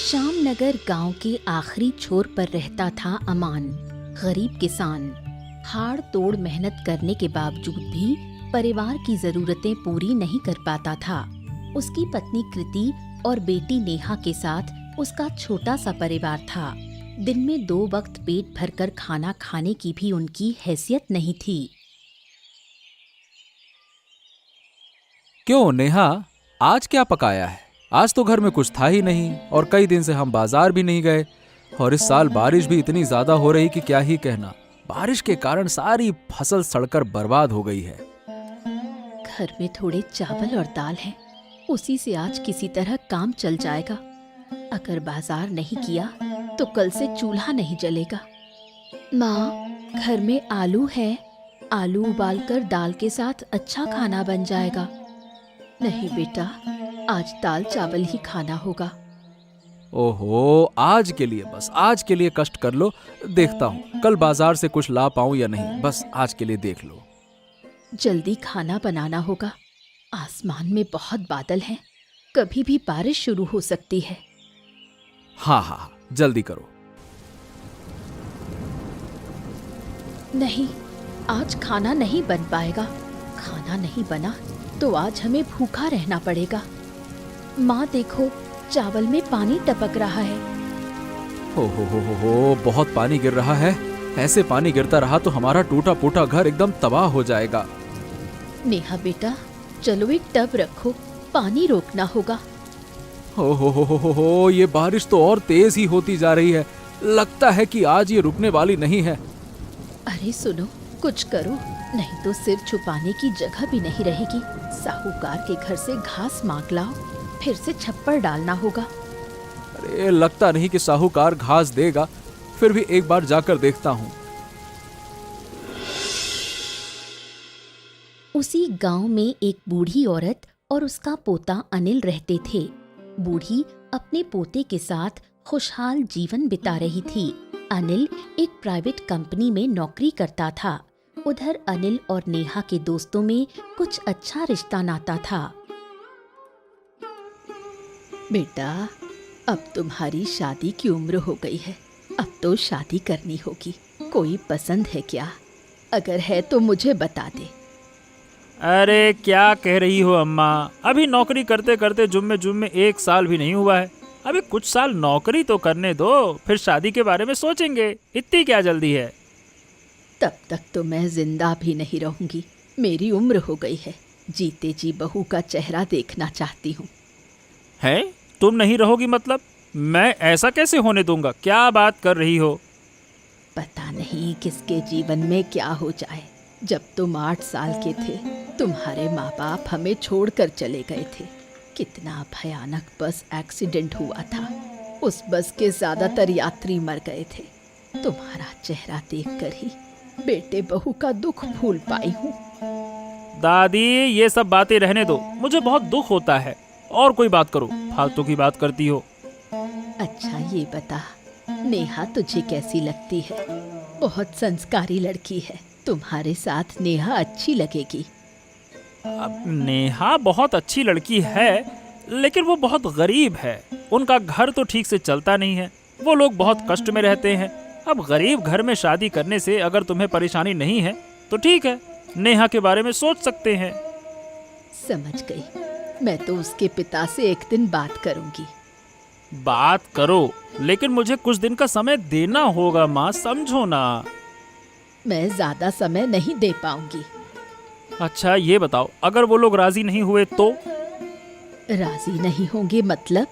श्यामनगर गांव के आखिरी छोर पर रहता था अमान, गरीब किसान। हाड़ तोड़ मेहनत करने के बावजूद भी परिवार की जरूरतें पूरी नहीं कर पाता था। उसकी पत्नी कृति और बेटी नेहा के साथ उसका छोटा सा परिवार था। दिन में 2 वक्त पेट भरकर खाना खाने की भी उनकी हैसियत नहीं थी। क्यों नेहा, आज क्या पकाया है? आज तो घर में कुछ था ही नहीं और कई दिन से हम बाजार भी नहीं गए। और इस साल बारिश भी इतनी ज्यादा हो रही कि क्या ही कहना। बारिश के कारण सारी फसल सड़कर बर्बाद हो गई है। घर में थोड़े चावल और दाल हैं, उसी से आज किसी तरह काम चल जाएगा। अगर बाजार नहीं किया तो कल से चूल्हा नहीं जलेगा। माँ, घर में आलू है, आलू उबालकर दाल के साथ अच्छा खाना बन जाएगा। नहीं बेटा, आज दाल चावल ही खाना होगा। ओहो, आज के लिए, बस आज के लिए कष्ट कर लो। देखता हूँ कल बाजार से कुछ ला पाऊं या नहीं, बस आज के लिए देख लो। जल्दी खाना बनाना होगा। आसमान में बहुत बादल हैं, कभी भी बारिश शुरू हो सकती है। हाँ, जल्दी करो। नहीं, आज खाना नहीं बन पाएगा। खाना नहीं बना तो आज हमें भूखा रहना पड़ेगा। माँ देखो, चावल में पानी टपक रहा है। हो, बहुत पानी गिर रहा है। ऐसे पानी गिरता रहा तो हमारा टूटा फूटा घर एकदम तबाह हो जाएगा। नेहा बेटा, चलो एक टब रखो, पानी रोकना होगा। हो, ये बारिश तो और तेज ही होती जा रही है। लगता है कि आज ये रुकने वाली नहीं है। अरे सुनो, कुछ करो, नहीं तो सिर छुपाने की जगह भी नहीं रहेगी। साहूकार के घर से घास मांग लाओ, फिर से छप्पर डालना होगा। अरे लगता नहीं कि साहूकार घास देगा, फिर भी एक बार जाकर देखता हूँ। उसी गांव में एक बूढ़ी औरत और उसका पोता अनिल रहते थे। बूढ़ी अपने पोते के साथ खुशहाल जीवन बिता रही थी। अनिल एक प्राइवेट कंपनी में नौकरी करता था। उधर अनिल और नेहा के दोस्तों में कुछ अच्छा रिश्ता नाता था। बेटा, अब तुम्हारी शादी की उम्र हो गई है, अब तो शादी करनी होगी। कोई पसंद है क्या? अगर है तो मुझे बता दे। अरे क्या कह रही हो अम्मा, अभी नौकरी करते करते जुम्मे 1 साल भी नहीं हुआ है। अभी कुछ साल नौकरी तो करने दो, फिर शादी के बारे में सोचेंगे। इतनी क्या जल्दी है? तब तक तो मैं जिंदा भी नहीं रहूंगी। मेरी उम्र हो गई है, जीते जी बहू का चेहरा देखना चाहती हूँ। हैं? तुम नहीं रहोगी मतलब? मैं ऐसा कैसे होने दूंगा? क्या बात कर रही हो? पता नहीं किसके जीवन में क्या हो जाए। जब तुम 8 साल के थे, तुम्हारे माँ बाप हमें छोड़कर चले गए थे। कितना भयानक बस एक्सीडेंट हुआ था। उस बस के ज्यादातर यात्री मर गए थे। तुम्हारा चेहरा देखकर ही बेटे बहू का दुख भूल पाई हूँ। दादी, ये सब बातें रहने दो, मुझे बहुत दुख होता है। और कोई बात करो, फालतू की बात करती हो। अच्छा ये बता, नेहा तुझे कैसी लगती है? बहुत संस्कारी लड़की है, तुम्हारे साथ नेहा अच्छी लगेगी। अब नेहा बहुत अच्छी लड़की है, लेकिन वो बहुत गरीब है। उनका घर तो ठीक से चलता नहीं है, वो लोग बहुत कष्ट में रहते हैं। अब गरीब घर में शादी करने से अगर तुम्हें परेशानी नहीं है तो ठीक है, नेहा के बारे में सोच सकते हैं। समझ गई, मैं तो उसके पिता से एक दिन बात करूंगी। बात करो, लेकिन मुझे कुछ दिन का समय देना होगा माँ, समझो ना। मैं ज्यादा समय नहीं दे पाऊंगी। अच्छा ये बताओ, अगर वो लोग राजी नहीं हुए तो? राजी नहीं होंगे मतलब?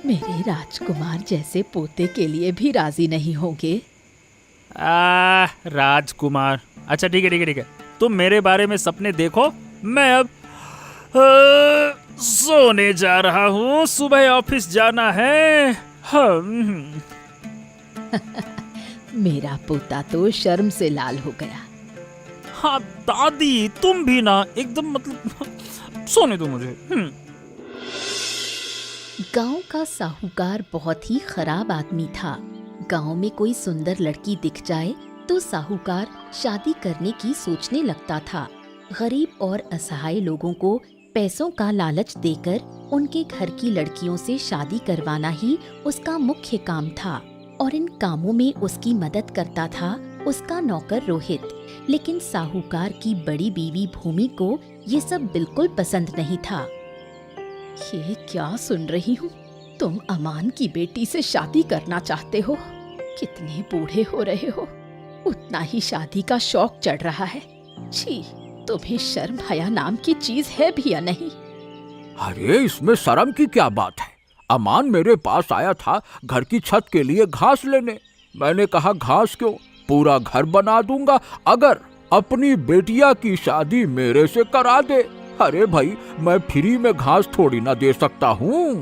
मेरे राजकुमार जैसे पोते के लिए भी राजी नहीं होंगे? राजकुमार, अच्छा ठीक है, तुम मेरे बारे में सपने देखो। मैं अब सोने जा रहा हूँ, सुबह ऑफिस जाना है। मेरा पोता तो शर्म से लाल हो गया। हाँ दादी, तुम भी ना एकदम, मतलब सोने दो मुझे। गांव का साहूकार बहुत ही खराब आदमी था। गांव में कोई सुंदर लड़की दिख जाए तो साहूकार शादी करने की सोचने लगता था। गरीब और असहाय लोगों को पैसों का लालच देकर उनके घर की लड़कियों से शादी करवाना ही उसका मुख्य काम था और इन कामों में उसकी मदद करता था उसका नौकर रोहित। लेकिन साहूकार की बड़ी बीवी भूमि को ये सब बिल्कुल पसंद नहीं था। ये क्या सुन रही हूँ? तुम अमान की बेटी से शादी करना चाहते हो? कितने बूढ़े हो रहे हो, उतना ही शादी का शौक चढ़ रहा है। छी, तुम्हें शर्म हया नाम की चीज है भी या नहीं? अरे इसमें शर्म की क्या बात है? अमान मेरे पास आया था घर की छत के लिए घास लेने। मैंने कहा घास क्यों, पूरा घर बना दूंगा अगर अपनी बेटिया की शादी मेरे से करा दे। अरे भाई, मैं फ्री में घास थोड़ी ना दे सकता हूँ।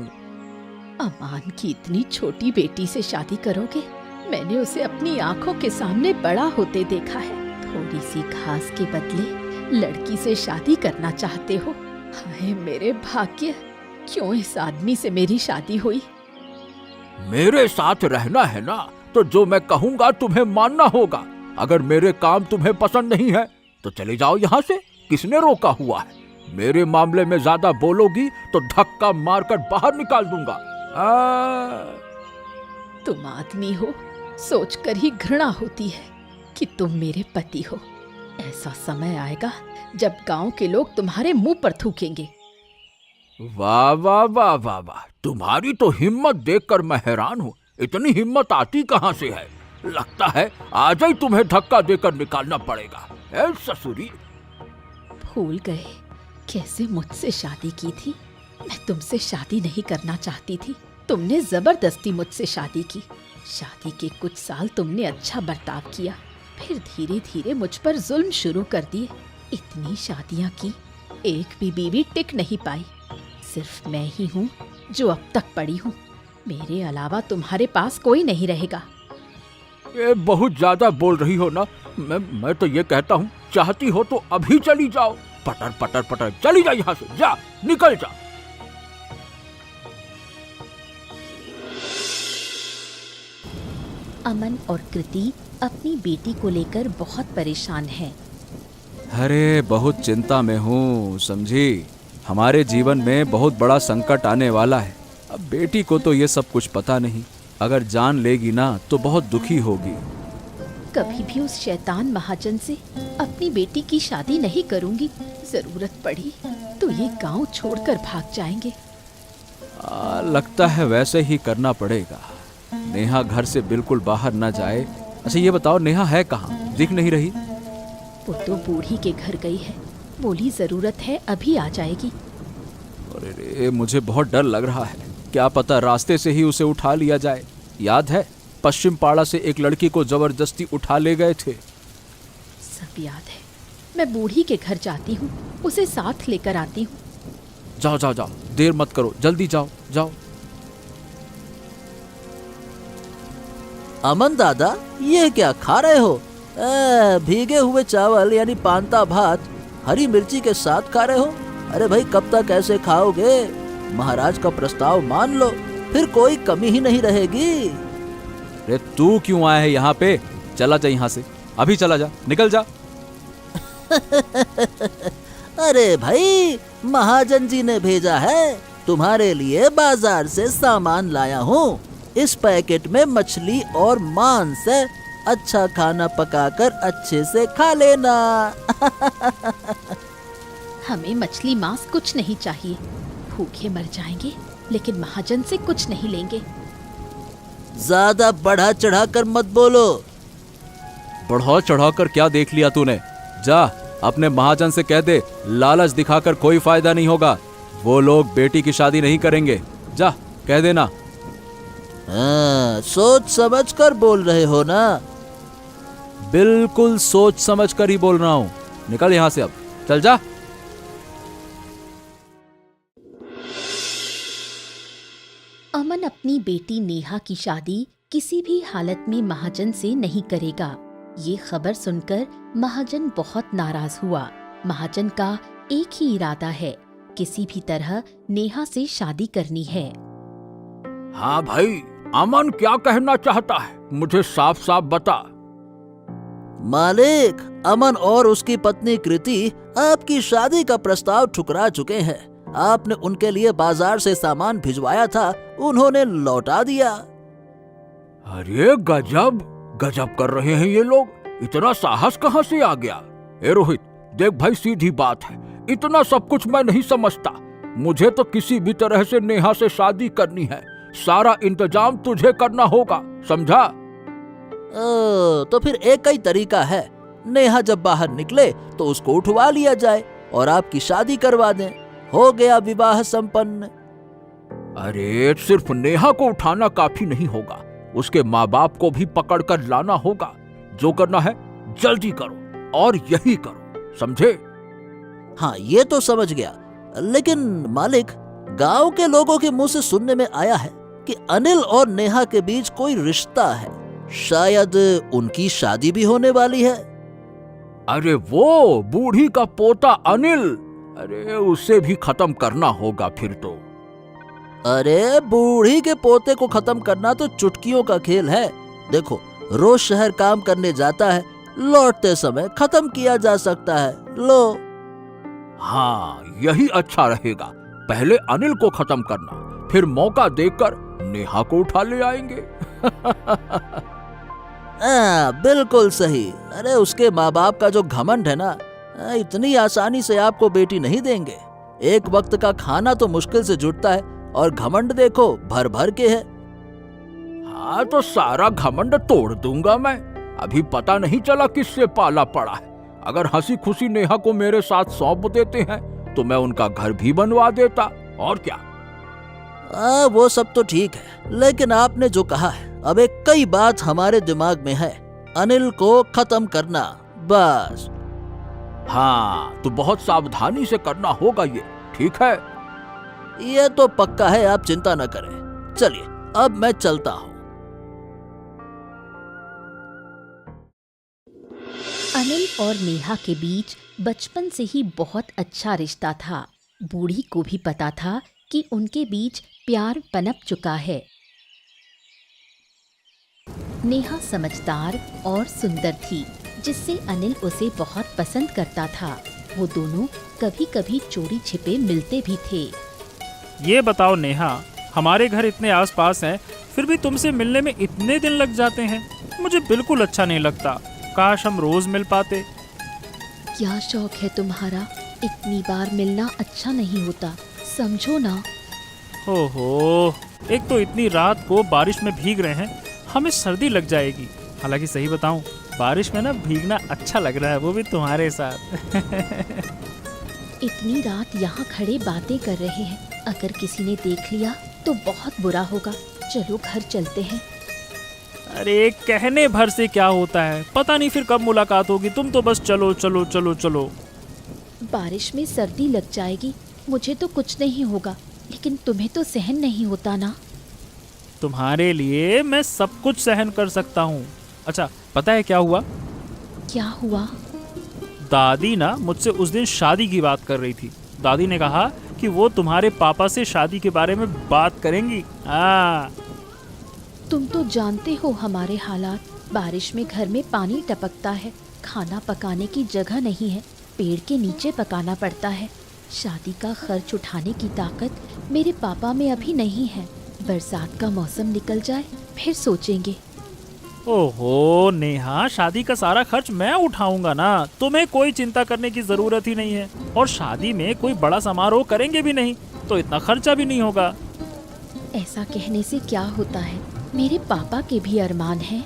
अमान की इतनी छोटी बेटी से शादी करोगे? मैंने उसे अपनी आंखों के सामने बड़ा होते देखा है। थोड़ी सी घास के बदले लड़की से शादी करना चाहते हो? हाय मेरे भाग्य, क्यों इस आदमी से मेरी शादी हुई? मेरे साथ रहना है ना, तो जो मैं कहूँगा तुम्हें मानना होगा। अगर मेरे काम तुम्हें पसंद नहीं है तो चले जाओ यहाँ से। किसने रोका हुआ है? मेरे मामले में ज्यादा बोलोगी तो धक्का मारकर बाहर निकाल दूंगा। तुम आदमी हो, सोचकर ही घृणा होती है कि तुम मेरे पति हो। ऐसा समय आएगा जब गांव के लोग तुम्हारे मुंह पर थूकेंगे। वाह वाह वाह वाह वाह, तुम्हारी तो हिम्मत देखकर मैं हैरान हूँ। इतनी हिम्मत आती कहाँ से है? लगता है आज ही तुम्हें धक्का देकर निकालना पड़ेगा। ऐ ससुरी, भूल गए कैसे मुझसे शादी की थी? मैं तुमसे शादी नहीं करना चाहती थी, तुमने जबरदस्ती मुझसे शादी की। शादी के कुछ साल तुमने अच्छा बर्ताव किया, फिर धीरे धीरे मुझ पर जुल्म शुरू कर दिए। इतनी शादियां की, एक भी बीवी टिक नहीं पाई। सिर्फ मैं ही हूँ जो अब तक पड़ी हूँ। मेरे अलावा तुम्हारे पास कोई नहीं रहेगा। ये बहुत ज्यादा बोल रही हो ना। मैं तो ये कहता हूँ, चाहती हो तो अभी चली जाओ। पटर पटर पटर, चली जा यहाँ से, जा, निकल जा। अमन और कृति अपनी बेटी को लेकर बहुत परेशान हैं। अरे बहुत चिंता में हूँ, समझी। हमारे जीवन में बहुत बड़ा संकट आने वाला है। अब बेटी को तो ये सब कुछ पता नहीं, अगर जान लेगी ना तो बहुत दुखी होगी। कभी भी उस शैतान महाजन से अपनी बेटी की शादी नहीं करूंगी। जरूरत पड़ी तो ये गांव छोड़कर भाग जाएंगे। लगता है वैसे ही करना पड़ेगा। नेहा घर से बिल्कुल बाहर ना जाए। अच्छा ये बताओ, नेहा है कहाँ? दिख नहीं रही। वो तो बूढ़ी के घर गई है, बोली जरूरत है अभी आ जाएगी। अरे रे, मुझे बहुत डर लग रहा है। क्या पता रास्ते से ही उसे उठा लिया जाए। याद है पश्चिम पाड़ा से एक लड़की को जबरदस्ती उठा ले गए थे। सब याद है। मैं बूढ़ी के घर जाती हूँ, उसे साथ लेकर आती हूँ। जाओ जाओ जाओ, देर मत करो, जल्दी जाओ जाओ। अमन दादा, ये क्या खा रहे हो? भीगे हुए चावल यानी पांता भात हरी मिर्ची के साथ खा रहे हो? अरे भाई, कब तक ऐसे खाओगे? महाराज का प्रस्ताव मान लो, फिर कोई कमी ही नहीं रहेगी। अरे तू क्यों आया है यहाँ पे? चला जा यहाँ से, अभी चला जा, निकल जा। अरे भाई, महाजन जी ने भेजा है, तुम्हारे लिए बाजार से सामान लाया हूँ। इस पैकेट में मछली और मांस है, अच्छा खाना पकाकर अच्छे से खा लेना। हमें मछली मांस कुछ नहीं चाहिए, भूखे मर जाएंगे, लेकिन महाजन से कुछ नहीं लेंगे। ज्यादा बढ़ा चढ़ा कर मत बोलो। बढ़ा चढ़ा कर क्या देख लिया तूने? जा अपने महाजन से कह दे, लालच दिखाकर कोई फायदा नहीं होगा। वो लोग बेटी की शादी नहीं करेंगे। जा कह देना। सोच समझ कर बोल रहे हो ना? बिल्कुल सोच समझ कर ही बोल रहा हूँ। निकल यहाँ से, अब चल जा। अमन अपनी बेटी नेहा की शादी किसी भी हालत में महाजन से नहीं करेगा। ये खबर सुनकर महाजन बहुत नाराज हुआ। महाजन का एक ही इरादा है, किसी भी तरह नेहा से शादी करनी है। हाँ भाई, अमन क्या कहना चाहता है? मुझे साफ साफ बता। मालिक, अमन और उसकी पत्नी कृति आपकी शादी का प्रस्ताव ठुकरा चुके हैं। आपने उनके लिए बाजार से सामान भिजवाया था, उन्होंने लौटा दिया। अरे गजब गजब कर रहे हैं ये लोग, इतना साहस कहाँ से आ गया। ए रोहित, देख भाई, सीधी बात है, इतना सब कुछ मैं नहीं समझता। मुझे तो किसी भी तरह से नेहा से शादी करनी है, सारा इंतजाम तुझे करना होगा, समझा? तो फिर एक ही तरीका है, नेहा जब बाहर निकले तो उसको उठवा लिया जाए और आपकी शादी करवा दें, हो गया विवाह संपन्न। अरे सिर्फ नेहा को उठाना काफी नहीं होगा, उसके माँ बाप को भी पकड़ कर लाना होगा। जो करना है जल्दी करो और यही करो, समझे? हाँ, ये तो समझ गया, लेकिन मालिक, गांव के लोगों के मुंह से सुनने में आया है कि अनिल और नेहा के बीच कोई रिश्ता है, शायद उनकी शादी भी होने वाली है। अरे वो बूढ़ी का पोता अनिल, अरे उसे भी खत्म करना होगा फिर तो। अरे बूढ़ी के पोते को खत्म करना तो चुटकियों का खेल है। देखो, रोज शहर काम करने जाता है, लौटते समय खत्म किया जा सकता है। लो। हाँ, यही अच्छा रहेगा, पहले अनिल को खत्म करना, फिर मौका देकर नेहा को उठा ले आएंगे। बिल्कुल सही। अरे उसके माँ बाप का जो घमंड है ना, इतनी आसानी से आपको बेटी नहीं देंगे। एक वक्त का खाना तो मुश्किल से जुटता है और घमंड देखो भर भर के है। हाँ, तो सारा घमंड तोड़ दूंगा मैं, अभी पता नहीं चला किससे पाला पड़ा है। अगर हंसी खुशी नेहा को मेरे साथ सौंप देते हैं तो मैं उनका घर भी बनवा देता, और क्या। वो सब तो ठीक है, लेकिन आपने जो कहा है, अब एक कई बात हमारे दिमाग में है, अनिल को खत्म करना, बस। हाँ, तो बहुत सावधानी से करना होगा ये, ठीक है? ये तो पक्का है, आप चिंता न करें। चलिए, अब मैं चलता हूँ। अनिल और नेहा के बीच बचपन से ही बहुत अच्छा रिश्ता था। बूढ़ी को भी पता था कि उनके बीच प्यार पनप चुका है। नेहा समझदार और सुंदर थी, जिससे अनिल उसे बहुत पसंद करता था। वो दोनों कभी कभी चोरी छिपे मिलते भी थे। ये बताओ नेहा, हमारे घर इतने आसपास हैं, फिर भी तुमसे मिलने में इतने दिन लग जाते हैं। मुझे बिल्कुल अच्छा नहीं लगता, काश हम रोज मिल पाते। क्या शौक है तुम्हारा, इतनी बार मिलना अच्छा नहीं होता, समझो ना। ओहो, एक तो इतनी रात को बारिश में भीग रहे हैं, हमें सर्दी लग जाएगी। हालांकि सही बताऊं, बारिश में ना भीगना अच्छा लग रहा है, वो भी तुम्हारे साथ। इतनी रात यहाँ खड़े बातें कर रहे हैं, अगर किसी ने देख लिया तो बहुत बुरा होगा। चलो घर चलते हैं। अरे कहने भर से क्या होता है, पता नहीं फिर कब मुलाकात होगी। तुम तो बस चलो चलो चलो चलो। बारिश में सर्दी लग जाएगी, मुझे तो कुछ नहीं होगा, लेकिन तुम्हें तो सहन नहीं होता ना। तुम्हारे लिए मैं सब कुछ सहन कर सकता हूँ। अच्छा, पता है क्या हुआ? क्या हुआ? दादी ना मुझसे उस दिन शादी की बात कर रही थी। दादी ने कहा कि वो तुम्हारे पापा से शादी के बारे में बात करेंगी। तुम तो जानते हो हमारे हालात, बारिश में घर में पानी टपकता है, खाना पकाने की जगह नहीं है, पेड़ के नीचे पकाना पड़ता है। शादी का खर्च उठाने की ताकत मेरे पापा में अभी नहीं है। बरसात का मौसम निकल जाए फिर सोचेंगे। ओहो नेहा, शादी का सारा खर्च मैं उठाऊंगा ना, तुम्हें कोई चिंता करने की जरूरत ही नहीं है। और शादी में कोई बड़ा समारोह करेंगे भी नहीं, तो इतना खर्चा भी नहीं होगा। ऐसा कहने से क्या होता है, मेरे पापा के भी अरमान हैं।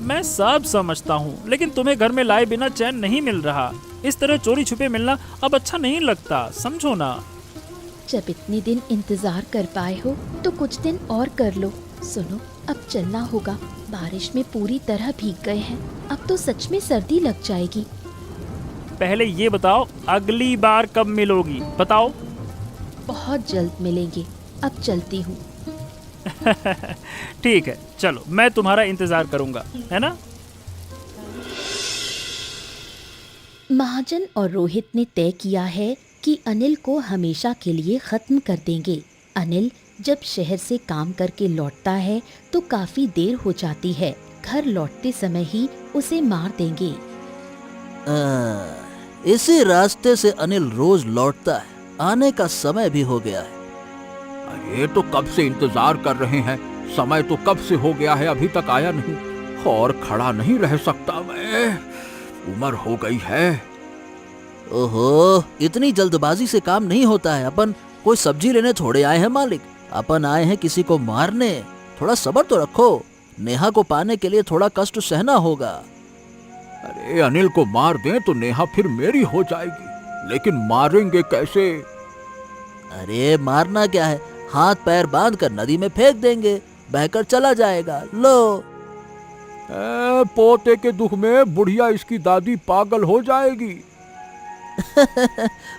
मैं सब समझता हूँ, लेकिन तुम्हें घर में लाए बिना चैन नहीं मिल रहा। इस तरह चोरी छुपे मिलना अब अच्छा नहीं लगता, समझो ना। जब इतने दिन इंतजार कर पाए हो तो कुछ दिन और कर लो। सुनो, अब चलना होगा, बारिश में पूरी तरह भीग गए हैं, अब तो सच में सर्दी लग जाएगी। पहले ये बताओ, अगली बार कब मिलोगी, बताओ। बहुत जल्द मिलेंगे, अब चलती हूँ। ठीक है, चलो, मैं तुम्हारा इंतजार करूंगा, है ना? महाजन और रोहित ने तय किया है कि अनिल को हमेशा के लिए खत्म कर देंगे। अनिल जब शहर से काम करके लौटता है तो काफी देर हो जाती है। घर लौटते समय ही उसे मार देंगे। इसी रास्ते से अनिल रोज लौटता है। आने का समय भी हो गया है। अरे तो कब से इंतजार कर रहे हैं, समय तो कब से हो गया है, अभी तक आया नहीं। और खड़ा नहीं रह सकता मैं, उम्र हो गई है। ओहो, इतनी जल्दबाजी से काम नहीं होता है। अपन कोई सब्जी लेने थोड़े आए हैं मालिक, अपन आए हैं किसी को मारने। थोड़ा सब्र तो रखो, नेहा को पाने के लिए थोड़ा कष्ट सहना होगा। अरे अनिल को मार दें तो नेहा फिर मेरी हो जाएगी, लेकिन मारेंगे कैसे? अरे मारना क्या है, हाथ पैर बांध कर नदी में फेंक देंगे, बहकर चला जाएगा। लो। पोते के दुख में बुढ़िया इसकी दादी पागल हो जाएगी।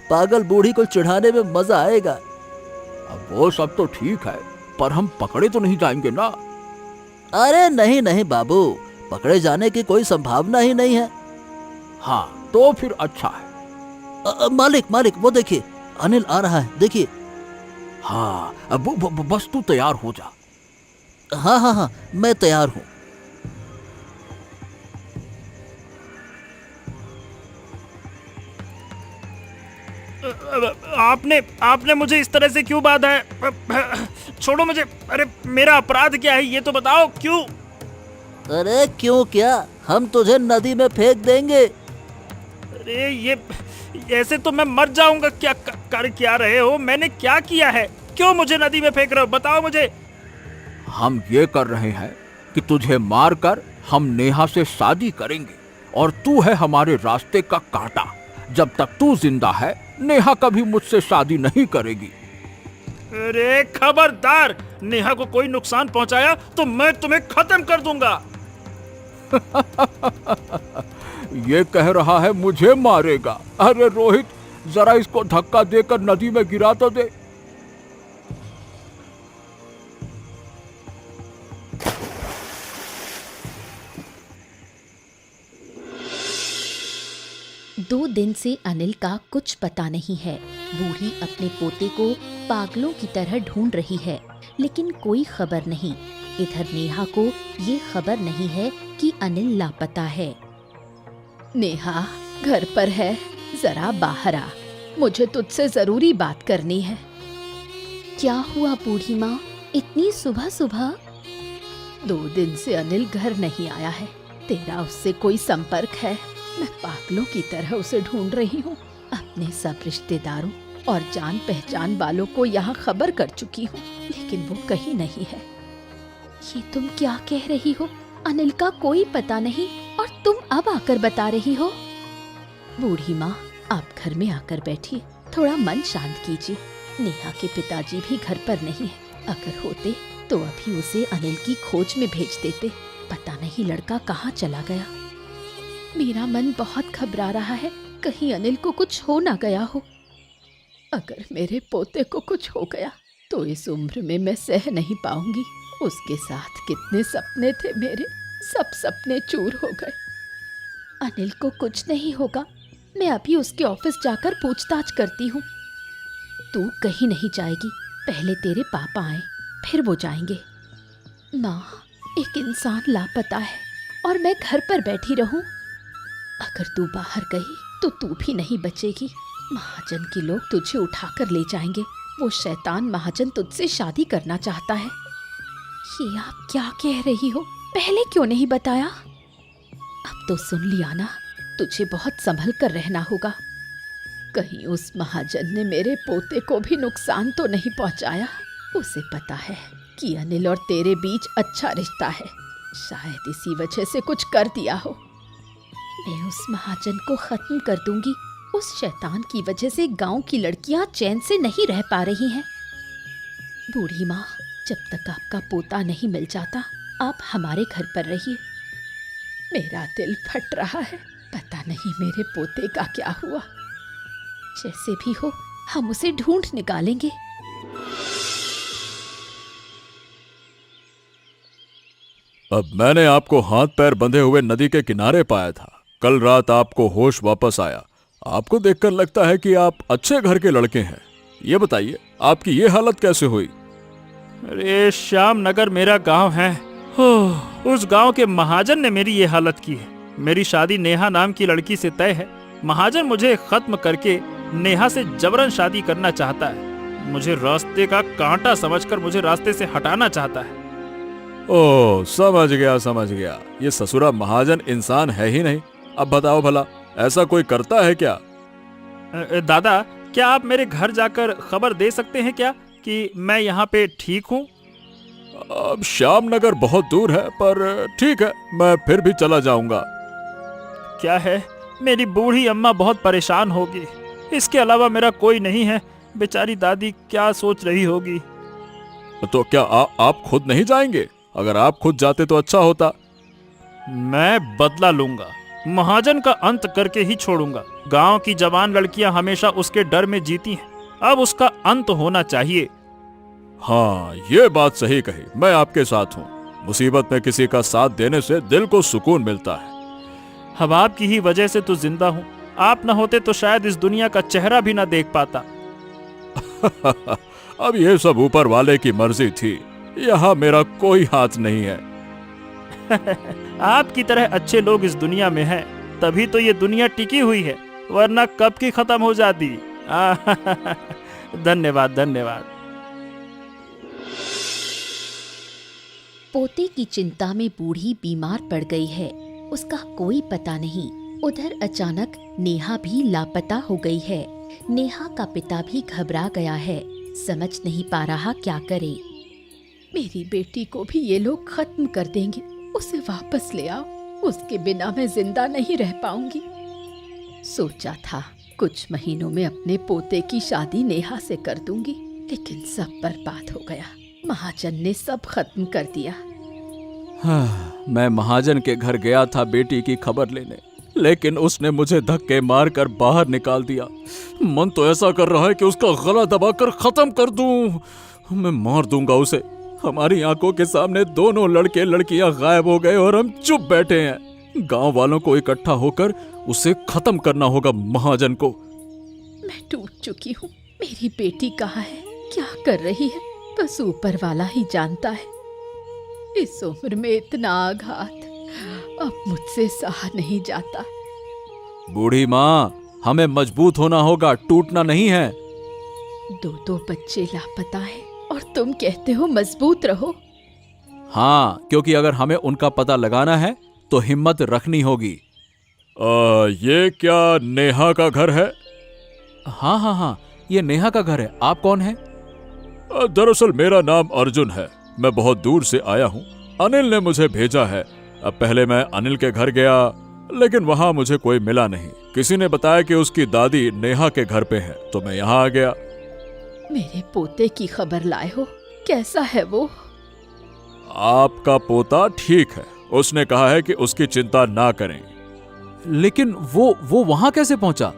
पागल बूढ़ी को चिढ़ाने में मजा आएगा। अब वो सब तो ठीक है, पर हम पकड़े तो नहीं जाएंगे ना? अरे नहीं नहीं बाबू, पकड़े जाने की कोई संभावना ही नहीं है। हाँ तो फिर अच्छा है। मालिक मालिक, वो देखिए अनिल आ रहा है, देखिए। हाँ अब बस तू तैयार हो जा। हाँ हाँ हाँ, मैं तैयार हूँ। आपने मुझे इस तरह से क्यों बांधा है? छोड़ो मुझे। अरे मेरा अपराध क्या है ये तो बताओ, क्यों? अरे क्यों क्या, हम तुझे नदी में फेंक देंगे। अरे ये ऐसे तो मैं मर जाऊंगा। क्या कर क्या रहे हो? मैंने क्या किया है? क्यों मुझे नदी में फेंक रहे हो? बताओ मुझे। हम ये कर रहे हैं कि तुझे मारकर हम नेहा से शादी करेंगे, और तू है हमारे रास्ते का कांटा। जब तक तू जिंदा है नेहा कभी मुझसे शादी नहीं करेगी। अरे खबरदार, नेहा को कोई नुकसान पहुंचाया तो मैं तुम्हें खत्म कर दूंगा। ये कह रहा है मुझे मारेगा। अरे रोहित, जरा इसको धक्का देकर नदी में गिरा तो दे। दो दिन से अनिल का कुछ पता नहीं है। बूढ़ी अपने पोते को पागलों की तरह ढूंढ रही है, लेकिन कोई खबर नहीं। इधर नेहा को ये खबर नहीं है कि अनिल लापता है। नेहा घर पर है, जरा बाहर आ, मुझे तुझसे जरूरी बात करनी है। क्या हुआ बूढ़ी माँ, इतनी सुबह सुबह? 2 दिन से अनिल घर नहीं आया है। तेरा उससे कोई संपर्क है? मैं पागलों की तरह उसे ढूंढ रही हूँ। अपने सब रिश्तेदारों और जान पहचान वालों को यहाँ खबर कर चुकी हूँ, लेकिन वो कहीं नहीं है। ये तुम क्या कह रही हो? अनिल का कोई पता नहीं और तुम अब आकर बता रही हो? बूढ़ी माँ, आप घर में आकर बैठिए, थोड़ा मन शांत कीजिए। नेहा के पिताजी भी घर पर नहीं है। अगर होते तो अभी उसे अनिल की खोज में भेज देते। पता नहीं लड़का कहाँ चला गया। मेरा मन बहुत घबरा रहा है, कहीं अनिल को कुछ हो ना गया हो। अगर मेरे पोते को कुछ हो गया तो इस उम्र में मैं सह नहीं पाऊंगी। उसके साथ कितने सपने थे मेरे, सब सपने चूर हो गए। अनिल को कुछ नहीं होगा, मैं अभी उसके ऑफिस जाकर पूछताछ करती हूँ। तू कहीं नहीं जाएगी, पहले तेरे पापा आए फिर वो जाएंगे। माँ, एक इंसान लापता है और मैं घर पर बैठी रहूं? अगर तू बाहर गई तो तू भी नहीं बचेगी। महाजन के लोग तुझे उठाकर ले जाएंगे। वो शैतान महाजन तुझसे शादी करना चाहता है। ये आप क्या कह रही हो? पहले क्यों नहीं बताया? अब तो सुन लिया ना, तुझे बहुत संभल कर रहना होगा। कहीं उस महाजन ने मेरे पोते को भी नुकसान तो नहीं पहुंचाया। उसे पता है कि अनिल और तेरे बीच अच्छा रिश्ता है, शायद इसी वजह से कुछ कर दिया हो। मैं उस महाजन को खत्म कर दूंगी। उस शैतान की वजह से गांव की लड़कियां चैन से नहीं रह पा रही हैं। बूढ़ी माँ, जब तक आपका पोता नहीं मिल जाता आप हमारे घर पर रहिए। मेरा दिल फट रहा है, पता नहीं मेरे पोते का क्या हुआ। जैसे भी हो हम उसे ढूंढ निकालेंगे। अब मैंने आपको हाथ पैर बंधे हुए नदी के किनारे पाया था। कल रात आपको होश वापस आया। आपको देखकर लगता है कि आप अच्छे घर के लड़के हैं। ये बताइए, आपकी ये हालत कैसे हुई? अरे श्याम नगर मेरा गांव है। उस गांव के महाजन ने मेरी ये हालत की है। मेरी शादी नेहा नाम की लड़की से तय है। महाजन मुझे खत्म करके नेहा से जबरन शादी करना चाहता है। मुझे रास्ते का कांटा समझकर मुझे रास्ते से हटाना चाहता है। ओ समझ गया। ये ससुरा महाजन इंसान है ही नहीं। अब बताओ भला, ऐसा कोई करता है क्या? दादा, क्या आप मेरे घर जाकर खबर दे सकते हैं क्या कि मैं यहाँ पे ठीक हूँ? अब श्यामनगर बहुत दूर है, पर ठीक है, मैं फिर भी चला जाऊंगा। क्या है, मेरी बूढ़ी अम्मा बहुत परेशान होगी। इसके अलावा मेरा कोई नहीं है। बेचारी दादी क्या सोच रही होगी। तो क्या आप खुद नहीं जाएंगे? अगर आप खुद जाते तो अच्छा होता। मैं बदला लूंगा, महाजन का अंत करके ही छोड़ूंगा। गांव की जवान लड़कियां हमेशा उसके डर में जीती हैं। अब उसका अंत होना चाहिए। हाँ, ये बात सही कही। मैं आपके साथ हूँ। मुसीबत में किसी का साथ देने से दिल को सुकून मिलता है। हम आपकी ही वजह से तो जिंदा हूँ। आप न होते तो शायद इस दुनिया का चेहरा भी न देख पाता। अब ये सब ऊपर वाले की मर्जी थी। यहाँ मेरा कोई हाथ नहीं है। आपकी तरह अच्छे लोग इस दुनिया में हैं, तभी तो ये दुनिया टिकी हुई है, वरना कब की खत्म हो जाती। धन्यवाद धन्यवाद। पोते की चिंता में बूढ़ी बीमार पड़ गई है। उसका कोई पता नहीं। उधर अचानक नेहा भी लापता हो गई है। नेहा का पिता भी घबरा गया है, समझ नहीं पा रहा क्या करे। मेरी बेटी को भी ये लोग खत्म कर देंगे। उसे वापस ले आओ, उसके बिना मैं जिंदा नहीं रह पाऊंगी। सोचा था कुछ महीनों में अपने पोते की शादी नेहा से कर दूंगी, लेकिन सब बर्बाद हो गया। महाजन ने सब खत्म कर दिया। मैं महाजन के घर गया था बेटी की खबर लेने, लेकिन उसने मुझे धक्के मारकर बाहर निकाल दिया। मन तो ऐसा कर रहा है कि उसका गला दबाकर खत्म कर दूं। मैं मार दूंगा उसे। हमारी आंखों के सामने दोनों लड़के लड़कियां गायब हो गए और हम चुप बैठे हैं। गांव वालों को इकट्ठा होकर उसे खत्म करना होगा महाजन को। मैं टूट चुकी हूँ। मेरी बेटी कहाँ है, क्या कर रही है, बस ऊपर वाला ही जानता है। इस उम्र में इतना आघात अब मुझसे सहा नहीं जाता। बूढ़ी माँ, हमें मजबूत होना होगा, टूटना नहीं है। दो बच्चे लापता हैं और तुम कहते हो मजबूत रहो। हाँ, क्योंकि अगर हमें उनका पता लगाना है तो हिम्मत रखनी होगी। ये क्या नेहा का घर है? हाँ, ये नेहा का घर है। आप कौन हैं? दरअसल मेरा नाम अर्जुन है। मैं बहुत दूर से आया हूँ। अनिल ने मुझे भेजा है। अब पहले मैं अनिल के घर गया, लेकिन वहाँ मुझे कोई मिला नहीं। किसी ने बताया कि उसकी दादी नेहा के घर पे है, तो मैं यहाँ आ गया। मेरे पोते की खबर लाए हो, कैसा है वो? आपका पोता ठीक है। उसने कहा है कि उसकी चिंता ना करें। लेकिन वो वहां कैसे पहुंचा?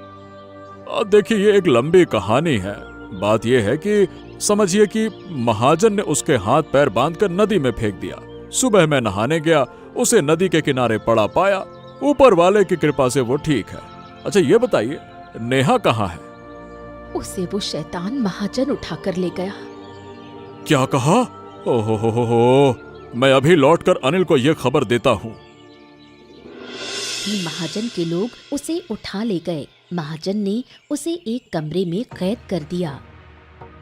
देखिए, ये एक लंबी कहानी है। बात यह है कि समझिए कि महाजन ने उसके हाथ पैर बांधकर नदी में फेंक दिया। सुबह मैं नहाने गया, उसे नदी के किनारे पड़ा पाया। ऊपर वाले की कृपा से वो ठीक है। अच्छा ये बताइए, नेहा कहाँ है? उसे वो शैतान महाजन उठाकर ले गया। क्या कहा? ओहो, मैं अभी लौटकर अनिल को यह खबर देता हूँ। महाजन के लोग उसे उठा ले गए। महाजन ने उसे एक कमरे में कैद कर दिया।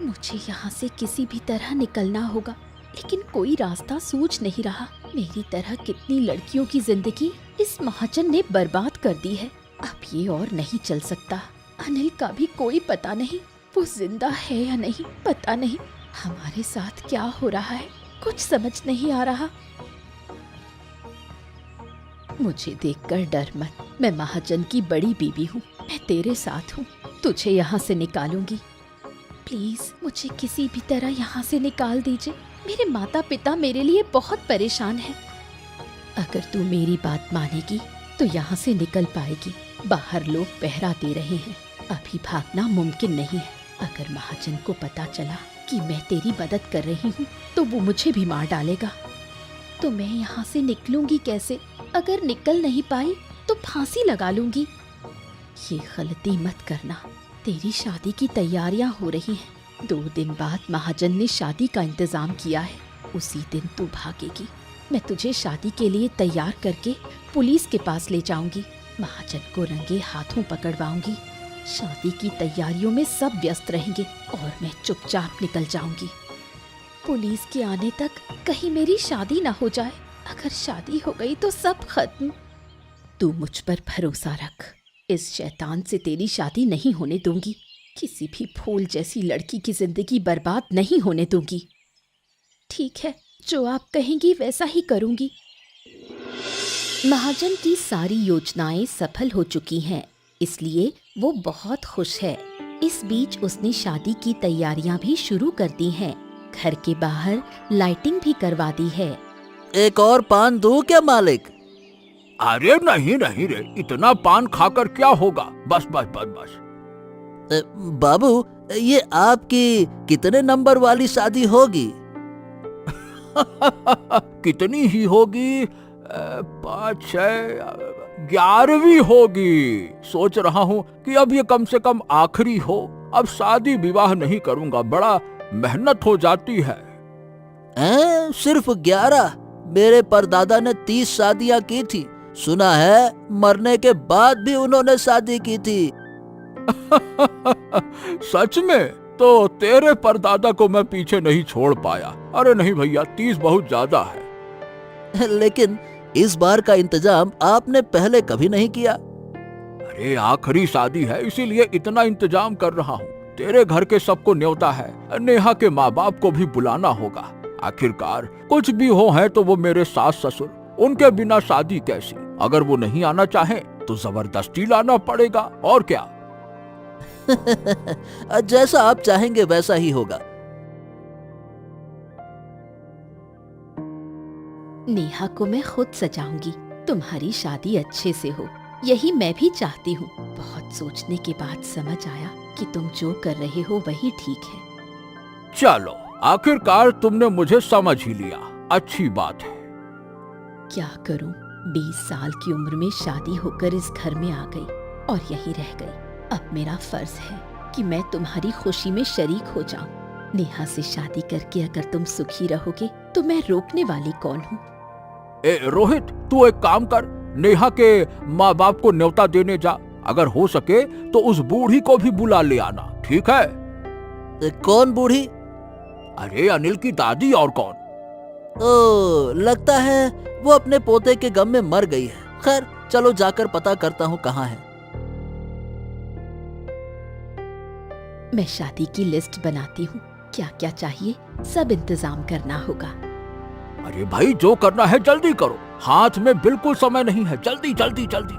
मुझे यहाँ से किसी भी तरह निकलना होगा, लेकिन कोई रास्ता सूझ नहीं रहा। मेरी तरह कितनी लड़कियों की जिंदगी इस महाजन ने बर्बाद कर दी है। अब ये और नहीं चल सकता। अनिल का भी कोई पता नहीं, वो जिंदा है या नहीं पता नहीं। हमारे साथ क्या हो रहा है कुछ समझ नहीं आ रहा। मुझे देखकर डर मत, मैं महाजन की बड़ी बीबी हूँ। मैं तेरे साथ हूँ, तुझे यहाँ से निकालूंगी। प्लीज मुझे किसी भी तरह यहाँ से निकाल दीजिए। मेरे माता पिता मेरे लिए बहुत परेशान हैं। अगर तू मेरी बात मानेगी तो यहाँ से निकल पाएगी। बाहर लोग पहरा दे रहे हैं, अभी भागना मुमकिन नहीं है। अगर महाजन को पता चला कि मैं तेरी मदद कर रही हूँ तो वो मुझे भी मार डालेगा। तो मैं यहाँ से निकलूंगी कैसे? अगर निकल नहीं पाई तो फांसी लगा लूंगी। ये गलती मत करना। तेरी शादी की तैयारियां हो रही हैं। 2 दिन बाद महाजन ने शादी का इंतजाम किया है। उसी दिन तू भागेगी। मैं तुझे शादी के लिए तैयार करके पुलिस के पास ले जाऊंगी। महाजन को रंगे हाथों पकड़वाऊंगी। शादी की तैयारियों में सब व्यस्त रहेंगे और मैं चुपचाप निकल जाऊंगी। पुलिस के आने तक कहीं मेरी शादी ना हो जाए। अगर शादी हो गई तो सब खत्म। तू मुझ पर भरोसा रख। इस शैतान से तेरी शादी नहीं होने दूंगी। किसी भी फूल जैसी लड़की की जिंदगी बर्बाद नहीं होने दूंगी। ठीक है, जो आप कहेंगी वैसा ही करूंगी। महाजन की सारी योजनाएं सफल हो चुकी हैं, इसलिए वो बहुत खुश है। इस बीच उसने शादी की तैयारियां भी शुरू कर दी हैं। घर के बाहर लाइटिंग भी करवा दी है। एक और पान दूं क्या मालिक? अरे नहीं नहीं रे, इतना पान खाकर क्या होगा, बस बस बस बस। बाबू, ये आपकी कितने नंबर वाली शादी होगी? कितनी ही होगी? 5, 6, 11वीं होगी। सोच रहा हूँ कि अब ये कम से कम आखिरी हो। अब शादी विवाह नहीं करूँगा, बड़ा मेहनत हो जाती है। सिर्फ 11? मेरे परदादा ने 30 शादियां की थी। सुना है मरने के बाद भी उन्होंने शादी की थी। सच में? तो तेरे परदादा को मैं पीछे नहीं छोड़ पाया। अरे नहीं भैया, 30 बहुत ज्यादा है। लेकिन इस बार का इंतजाम आपने पहले कभी नहीं किया। अरे आखिरी शादी है, इसीलिए इतना इंतजाम कर रहा हूँ। तेरे घर के सबको न्योता है, नेहा के माँ बाप को भी बुलाना होगा। आखिरकार कुछ भी हो है तो वो मेरे सास ससुर, उनके बिना शादी कैसी? अगर वो नहीं आना चाहे तो जबरदस्ती लाना पड़ेगा, और क्या। जैसा आप चाहेंगे वैसा ही होगा। नेहा को मैं खुद सजाऊंगी। तुम्हारी शादी अच्छे से हो, यही मैं भी चाहती हूँ। बहुत सोचने के बाद समझ आया कि तुम जो कर रहे हो वही ठीक है। चलो, आखिरकार तुमने मुझे समझ ही लिया, अच्छी बात है। क्या करूं, 20 साल की उम्र में शादी होकर इस घर में आ गई और यहीं रह गई। अब मेरा फर्ज है कि मैं तुम्हारी खुशी में शरीक हो जाऊं। नेहा से शादी करके अगर तुम सुखी रहोगे तो मैं रोकने वाली कौन हूँ। रोहित, तू एक काम कर, नेहा के माँ बाप को न्योता देने जा। अगर हो सके तो उस बूढ़ी को भी बुला ले आना, ठीक है? कौन बूढ़ी? अरे अनिल की दादी, और कौन। ओ, लगता है वो अपने पोते के गम में मर गई है। खैर चलो जाकर पता करता हूँ कहाँ है। मैं शादी की लिस्ट बनाती हूँ, क्या क्या चाहिए सब इंतजाम करना होगा। अरे भाई, जो करना है जल्दी करो, हाथ में बिल्कुल समय नहीं है, जल्दी जल्दी जल्दी।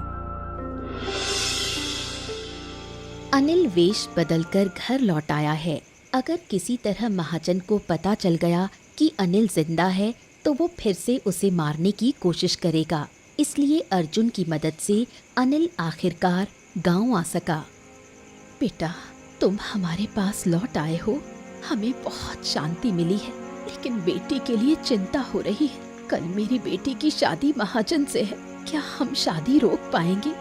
अनिल वेश बदलकर घर लौट आया है। अगर किसी तरह महाजन को पता चल गया कि अनिल जिंदा है तो वो फिर से उसे मारने की कोशिश करेगा। इसलिए अर्जुन की मदद से अनिल आखिरकार गांव आ सका। बेटा, तुम हमारे पास लौट आए हो, हमें बहुत शांति मिली है, लेकिन बेटी के लिए चिंता हो रही है। कल मेरी बेटी की शादी महाजन से है, क्या हम शादी रोक पाएंगे?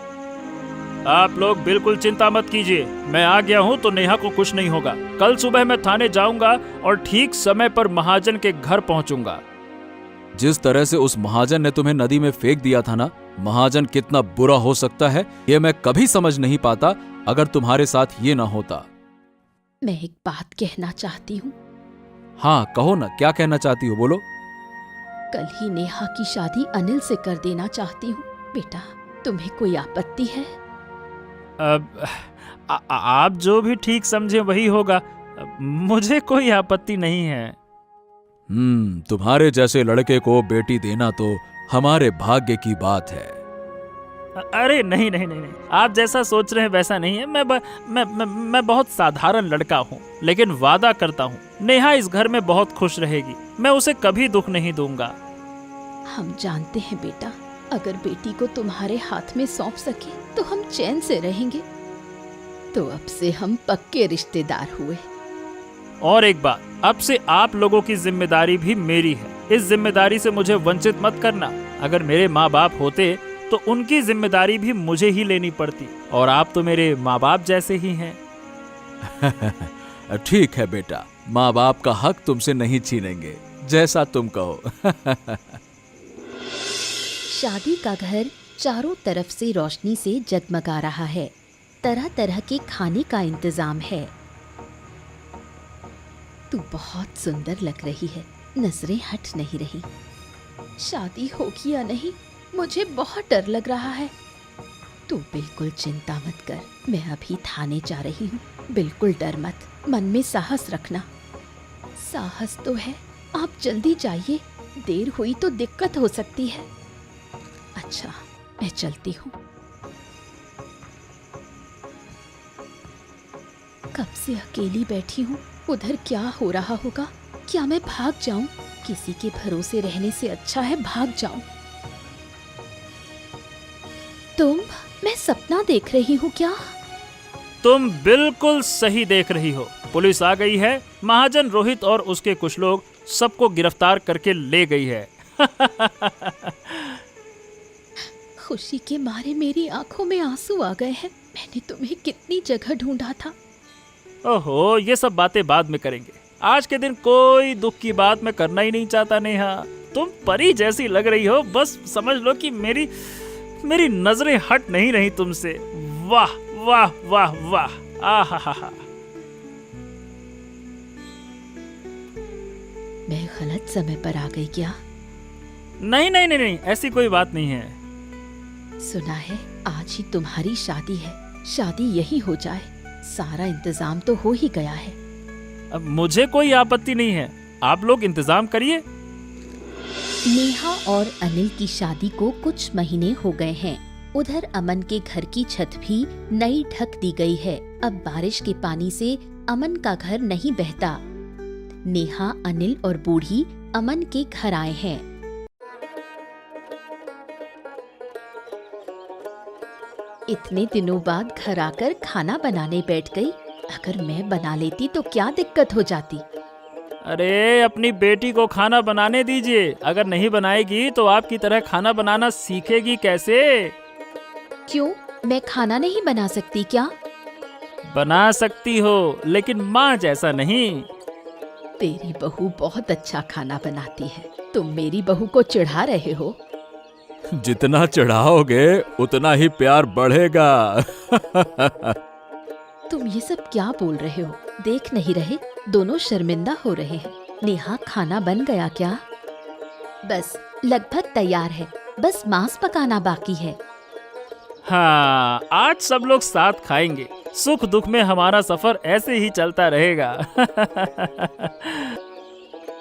आप लोग बिल्कुल चिंता मत कीजिए, मैं आ गया हूँ तो नेहा को कुछ नहीं होगा। कल सुबह मैं थाने जाऊंगा और ठीक समय पर महाजन के घर पहुंचूंगा। जिस तरह से उस महाजन ने तुम्हें नदी में फेंक दिया था ना, महाजन कितना बुरा हो सकता है ये मैं कभी समझ नहीं पाता अगर तुम्हारे साथ ये ना होता। मैं एक बात कहना चाहती हूँ। हाँ कहो ना, क्या कहना चाहती हो, बोलो। कल ही नेहा की शादी अनिल से कर देना चाहती हूँ। बेटा, तुम्हें कोई आपत्ति है? आप जो भी ठीक समझे वही होगा, मुझे कोई आपत्ति नहीं है। तुम्हारे जैसे लड़के को बेटी देना तो हमारे भाग्य की बात है। अरे नहीं नहीं नहीं नहीं, आप जैसा सोच रहे हैं वैसा नहीं है। मैं बहुत साधारण लड़का हूँ, लेकिन वादा करता हूँ नेहा इस घर में बहुत खुश रहेगी। मैं उसे कभी दुख नहीं दूंगा। हम जानते हैं बेटा, अगर बेटी को तुम्हारे हाथ में सौंप सके तो हम चैन से रहेंगे। तो अब से हम पक्के रिश्तेदार हुए। और एक बात, अब से आप लोगों की जिम्मेदारी भी मेरी है। इस जिम्मेदारी से मुझे वंचित मत करना। अगर मेरे माँ बाप होते तो उनकी जिम्मेदारी भी मुझे ही लेनी पड़ती, और आप तो मेरे माँ बाप जैसे ही हैं। ठीक है बेटा, माँ बाप का हक तुमसे नहीं छीनेंगे, जैसा तुम कहो। शादी का घर चारों तरफ से रोशनी से जगमगा रहा है। तरह तरह के खाने का इंतजाम है। तू बहुत सुंदर लग रही है, नजरें हट नहीं रही। शादी होगी या नहीं, मुझे बहुत डर लग रहा है। तू बिल्कुल चिंता मत कर, मैं अभी थाने जा रही हूँ। बिल्कुल डर मत, मन में साहस रखना। साहस तो है, आप जल्दी जाइए, देर हुई तो दिक्कत हो सकती है। अच्छा, मैं चलती हूँ। कब से अकेली बैठी हूँ, उधर क्या हो रहा होगा? क्या मैं भाग जाऊं? किसी के भरोसे रहने से अच्छा है भाग जाऊं। मैं सपना देख रही हूँ क्या? तुम बिल्कुल सही देख रही हो। पुलिस आ गई है। महाजन रोहित और उसके कुछ लोग सबको गिरफ्तार करके ले गई है। खुशी के मारे मेरी आंखों में आंसू आ गए हैं। मैंने तुम्हें कितनी जगह ढूंढा था। ओहो, ये सब बातें बाद में करेंगे। आज के दिन कोई दुख की बात मैं करना ही नहीं चाहता। नेहा, तुम परी जैसी लग रही हो। बस समझ लो कि मेरी नजरें हट नहीं रही तुमसे। वाह वाह वाह वाह, आहा। मैं गलत समय पर आ गई क्या? नहीं, ऐसी कोई बात नहीं है। सुना है आज ही तुम्हारी शादी है। शादी यही हो जाए। सारा इंतजाम तो हो ही गया है। अब मुझे कोई आपत्ति नहीं है, आप लोग इंतजाम करिए। नेहा और अनिल की शादी को कुछ महीने हो गए हैं। उधर अमन के घर की छत भी नई ढक दी गई है। अब बारिश के पानी से अमन का घर नहीं बहता। नेहा, अनिल और बूढ़ी अमन के घर आए हैं। इतने दिनों बाद घर आकर खाना बनाने बैठ गई। अगर मैं बना लेती तो क्या दिक्कत हो जाती? अरे, अपनी बेटी को खाना बनाने दीजिए। अगर नहीं बनाएगी तो आपकी तरह खाना बनाना सीखेगी कैसे? क्यों, मैं खाना नहीं बना सकती क्या? बना सकती हो, लेकिन माँ जैसा नहीं। तेरी बहू बहुत अच्छा खाना बनाती है। तुम मेरी बहू को चिढ़ा रहे हो। जितना चढ़ाओगे उतना ही प्यार बढ़ेगा। तुम ये सब क्या बोल रहे हो? देख नहीं रहे, दोनों शर्मिंदा हो रहे हैं। नेहा, खाना बन गया क्या? बस लगभग तैयार है, बस मांस पकाना बाकी है। हाँ, आज सब लोग साथ खाएंगे। सुख दुख में हमारा सफर ऐसे ही चलता रहेगा।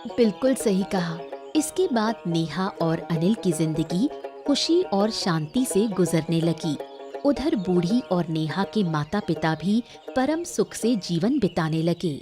बिल्कुल सही कहा। इसके बाद नेहा और अनिल की जिंदगी खुशी और शांति से गुजरने लगी। उधर बूढ़ी और नेहा के माता पिता भी परम सुख से जीवन बिताने लगे।